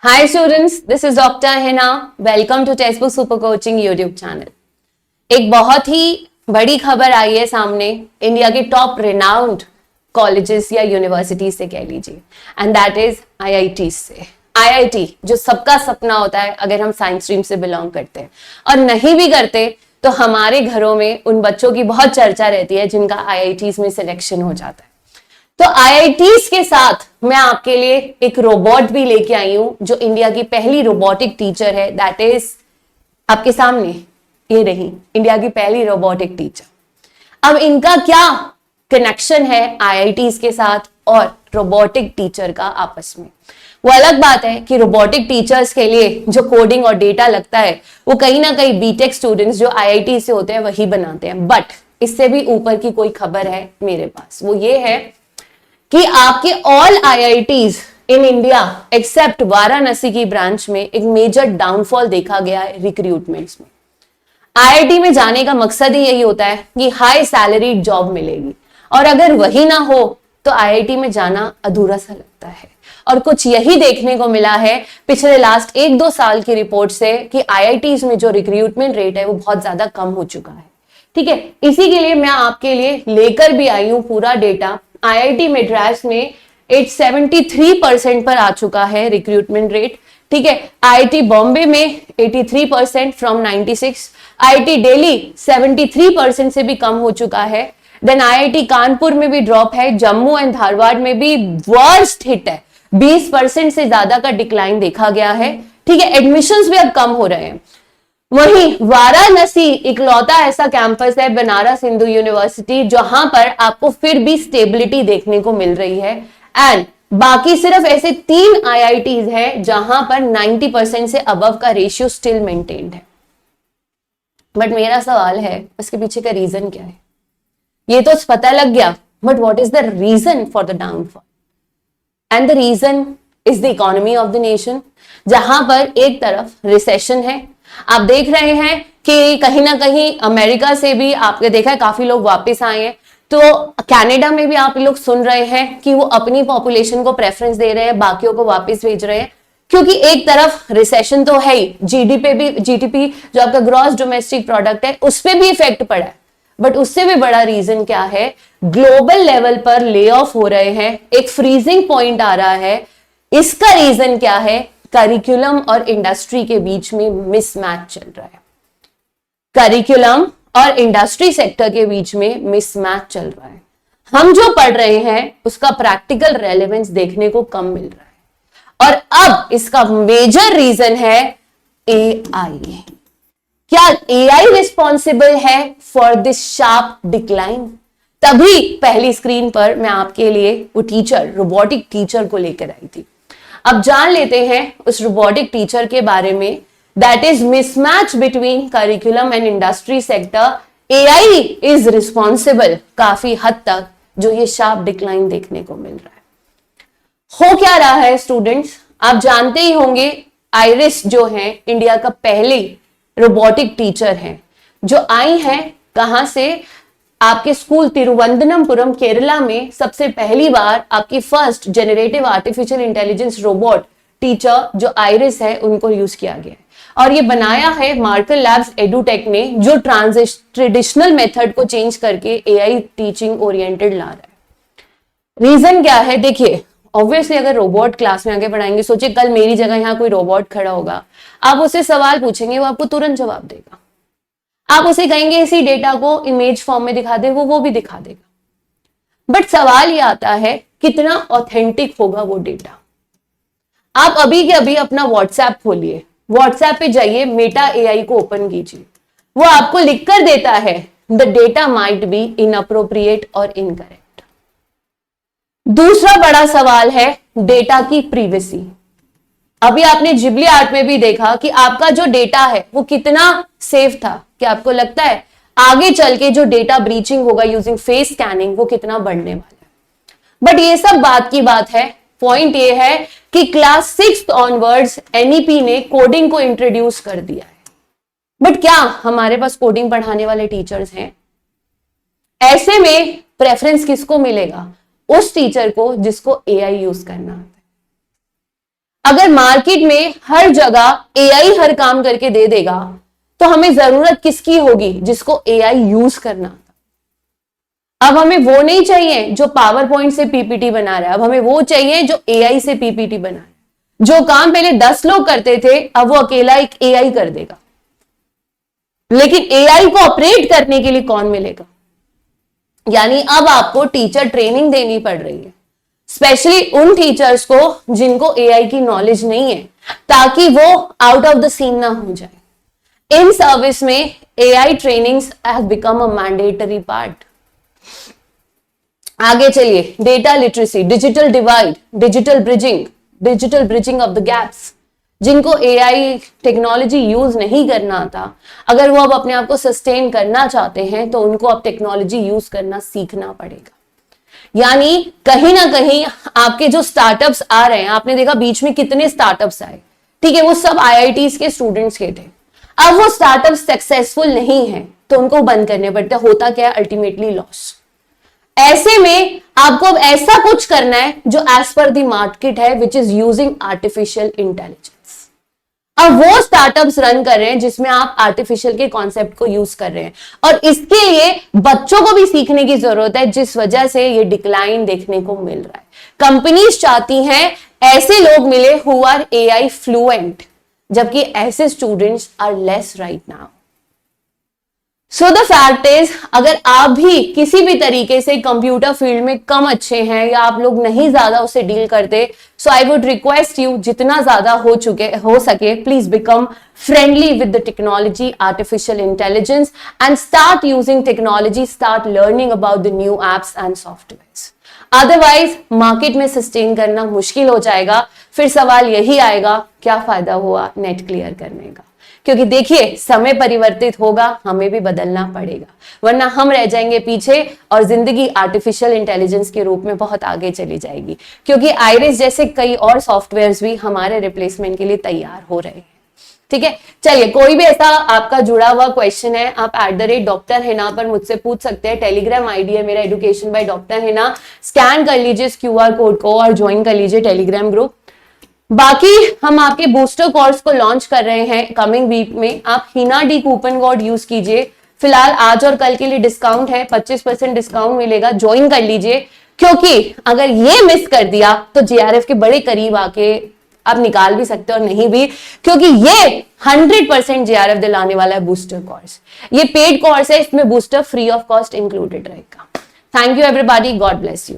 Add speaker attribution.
Speaker 1: Hi students, this is Dr. Hina. Welcome to Textbook Super Coaching YouTube channel. एक बहुत ही बड़ी खबर आई है सामने इंडिया के टॉप रिनाउंड कॉलेजेस या यूनिवर्सिटीज से कह लीजिए, एंड दैट इज आईआईटी से। आईआईटी जो सबका सपना होता है अगर हम साइंस स्ट्रीम से बिलोंग करते हैं, और नहीं भी करते तो हमारे घरों में उन बच्चों की बहुत चर्चा रहती है जिनका आईआईटीज में सिलेक्शन हो जाता है। तो आईआईटीज के साथ मैं आपके लिए एक रोबोट भी लेके आई हूं जो इंडिया की पहली रोबोटिक टीचर है। दैट इज आपके सामने ये रही इंडिया की पहली रोबोटिक टीचर। अब इनका क्या कनेक्शन है आईआईटीज के साथ और रोबोटिक टीचर का आपस में, वो अलग बात है कि रोबोटिक टीचर्स के लिए जो कोडिंग और डेटा लगता है वो कहीं ना कहीं बीटेक स्टूडेंट्स जो आईआईटी से होते हैं वही बनाते हैं। बट इससे भी ऊपर की कोई खबर है मेरे पास, वो ये है कि आपके all IITs in India accept Varanasi की ब्रांच में एक मेजर डाउनफॉल देखा गया है रिक्रूटमेंट्स में। आईआईटी में जाने का मकसद ही यही होता है कि हाई सैलरीड जॉब मिलेगी, और अगर वही ना हो तो आईआईटी में जाना अधूरा सा लगता है। और कुछ यही देखने को मिला है पिछले लास्ट 1-2 साल की रिपोर्ट से कि आईआईटीज में जो रिक्रूटमेंट रेट है वो बहुत ज्यादा कम हो चुका है। ठीक है, इसी के लिए मैं आपके लिए लेकर भी आई हूं पूरा डेटा। आईआईटी मद्रास में 73% पर आ चुका है रिक्रूटमेंट रेट। ठीक है, आईआईटी बॉम्बे में 83% फ्रॉम 96, आईआईटी दिल्ली 73% से भी कम हो चुका है। देन आईआईटी कानपुर में भी ड्रॉप है, जम्मू एंड धारवाड़ में भी वर्स्ट हिट है, 20% से ज्यादा का डिक्लाइन देखा गया है। ठीक है, एडमिशंस भी अब कम हो रहे हैं। वहीं वाराणसी इकलौता ऐसा कैंपस है बनारस हिंदू यूनिवर्सिटी जहां पर आपको फिर भी स्टेबिलिटी देखने को मिल रही है, एंड बाकी सिर्फ ऐसे 3 आईआईटीज हैं जहां पर 90% से अबव का रेशियो स्टिल मेंटेन्ड है। बट मेरा सवाल है उसके पीछे का रीजन क्या है? ये तो पता लग गया, but what is the reason for the downfall? And the reason is the economy of the nation, जहां पर एक तरफ रिसेशन है। आप देख रहे हैं कि कहीं ना कहीं अमेरिका से भी आपने देखा है काफी लोग वापस आए हैं, तो कनाडा में भी आप लोग सुन रहे हैं कि वो अपनी पॉपुलेशन को प्रेफरेंस दे रहे हैं, बाकियों को वापस भेज रहे हैं, क्योंकि एक तरफ रिसेशन तो है ही, जीडीपी जो आपका ग्रॉस डोमेस्टिक प्रोडक्ट है उस पर भी इफेक्ट पड़ा है। बट उससे भी बड़ा रीजन क्या है? ग्लोबल लेवल पर ले ऑफ हो रहे हैं, एक फ्रीजिंग पॉइंट आ रहा है। इसका रीजन क्या है? करिकुलम और इंडस्ट्री के बीच में मिसमैच चल रहा है। करिकुलम और इंडस्ट्री सेक्टर के बीच में मिसमैच चल रहा है। हम जो पढ़ रहे हैं उसका प्रैक्टिकल रेलेवेंस देखने को कम मिल रहा है, और अब इसका मेजर रीजन है एआई। क्या एआई रिस्पॉन्सिबल है फॉर दिस शार्प डिक्लाइन? तभी पहली स्क्रीन पर मैं आपके लिए वो टीचर, रोबोटिक टीचर को लेकर आई थी। अब जान लेते हैं उस रोबोटिक टीचर के बारे में। That is mismatch between curriculum and industry sector. AI is responsible काफी हद तक जो ये शार्प डिक्लाइन देखने को मिल रहा है। हो क्या रहा है स्टूडेंट्स? आप जानते ही होंगे आइरिस जो है इंडिया का पहले रोबोटिक टीचर है, जो आई है कहां से? आपके स्कूल तिरुवनंतपुरम केरला में सबसे पहली बार आपकी first generative artificial intelligence robot teacher जो आइरिस है उनको यूज किया गया है, और ये बनाया है मार्कल लैब्स एडुटेक ने, जो ट्रेडिशनल मेथड को चेंज करके एआई टीचिंग ओरिएंटेड ला रहा है। रीजन क्या है? देखिए, ऑब्वियसली अगर रोबोट क्लास में आगे पढ़ाएंगे, सोचिए कल मेरी जगह यहाँ कोई रोबोट खड़ा होगा, आप उससे सवाल पूछेंगे वो आपको तुरंत जवाब देगा। आप उसे कहेंगे इसी डेटा को इमेज फॉर्म में दिखा दे, वो भी दिखा देगा। बट सवाल ये आता है कितना ऑथेंटिक होगा वो डेटा। आप अभी के अभी अपना व्हाट्सएप खोलिए, व्हाट्सएप पे जाइए, मेटा एआई को ओपन कीजिए, वो आपको लिखकर देता है the data might be inappropriate और इनकरेक्ट। दूसरा बड़ा सवाल है डेटा की प्रीवेसी। अभी आपने जिबली आर्ट में भी देखा कि आपका जो डेटा है वो कितना सेफ था। क्या आपको लगता है आगे चल के जो डेटा ब्रीचिंग होगा यूजिंग फेस स्कैनिंग वो कितना बढ़ने वाला है? बट ये सब बात की बात है। पॉइंट ये है कि क्लास 6 ऑनवर्ड्स एनईपी ने कोडिंग को इंट्रोड्यूस कर दिया है। बट क्या हमारे पास कोडिंग पढ़ाने वाले टीचर्स हैं? ऐसे में प्रेफरेंस किसको मिलेगा? उस टीचर को जिसको एआई यूज करना आता है। अगर मार्केट में हर जगह एआई हर काम करके दे देगा तो हमें जरूरत किसकी होगी? जिसको एआई यूज करना। अब हमें वो नहीं चाहिए जो पावर पॉइंट से पीपीटी बना रहा है, अब हमें वो चाहिए जो एआई से पीपीटी बना रहा है। जो काम पहले 10 लोग करते थे अब वो अकेला एक एआई कर देगा। लेकिन एआई को ऑपरेट करने के लिए कौन मिलेगा? यानी अब आपको टीचर ट्रेनिंग देनी पड़ रही है, स्पेशली उन टीचर्स को जिनको एआई की नॉलेज नहीं है, ताकि वो आउट ऑफ द सीन ना हो जाए। इन सर्विस में AI trainings have become a mandatory part. आगे चलिए, data literacy, digital divide, digital bridging of the gaps. जिनको एआई टेक्नोलॉजी यूज नहीं करना आता, अगर वो अब अपने आप को सस्टेन करना चाहते हैं तो उनको अब टेक्नोलॉजी यूज करना सीखना पड़ेगा। यानी कहीं ना कहीं आपके जो स्टार्टअप्स आ रहे हैं, आपने देखा बीच में कितने स्टार्टअप्स आए, ठीक है, वो सब आईआईटीज के स्टूडेंट्स के थे। अब वो स्टार्टअप सक्सेसफुल नहीं है तो उनको बंद करने पड़ते। होता क्या है? Ultimately loss. ऐसे में आपको अब ऐसा कुछ करना है जो एज पर द मार्केट है, which is using artificial intelligence. अब वो स्टार्टअप्स रन कर रहे हैं जिसमें आप आर्टिफिशियल के कॉन्सेप्ट को यूज कर रहे हैं, और इसके लिए बच्चों को भी सीखने की जरूरत है, जिस वजह से ये डिक्लाइन देखने को मिल रहा है। कंपनीज चाहती हैं ऐसे लोग मिले हु आर एआई फ्लुएंट, जबकि ऐसे students are less right now. So the fact is, अगर आप भी किसी भी तरीके से कंप्यूटर फील्ड में कम अच्छे हैं या आप लोग नहीं ज्यादा उससे डील करते, सो आई वुड रिक्वेस्ट यू, जितना ज्यादा हो सके please become friendly with the technology, artificial intelligence, and start using technology, start learning about the new apps and softwares. Otherwise market में सस्टेन करना मुश्किल हो जाएगा। फिर सवाल यही आएगा, क्या फायदा हुआ नेट क्लियर करने का? क्योंकि देखिए, समय परिवर्तित होगा, हमें भी बदलना पड़ेगा, वरना हम रह जाएंगे पीछे और जिंदगी आर्टिफिशियल इंटेलिजेंस के रूप में बहुत आगे चली जाएगी। क्योंकि आइरिस जैसे कई और सॉफ्टवेयर्स भी हमारे रिप्लेसमेंट के लिए तैयार हो रहे हैं। ठीक है, चलिए, कोई भी ऐसा आपका जुड़ा हुआ क्वेश्चन है, आप @Dr. Hina पर मुझसे पूछ सकते हैं। टेलीग्राम आईडी है मेरा, education by doctor Hina. Scan कर लीजिए इस QR कोड को और ज्वाइन कर लीजिए टेलीग्राम ग्रुप। बाकी हम आपके बूस्टर कोर्स को लॉन्च कर रहे हैं कमिंग वीक में। आप Hina D coupon code use कीजिए। फिलहाल आज और कल के लिए डिस्काउंट है, 25% डिस्काउंट मिलेगा, ज्वाइन कर लीजिए। क्योंकि अगर ये मिस कर दिया तो JRF के बड़े करीब आके आप निकाल भी सकते हो और नहीं भी, क्योंकि ये 100% JRF दिलाने वाला है बूस्टर कोर्स। ये पेड कोर्स है, इसमें booster free of cost included रहेगा। Thank you everybody, God bless you.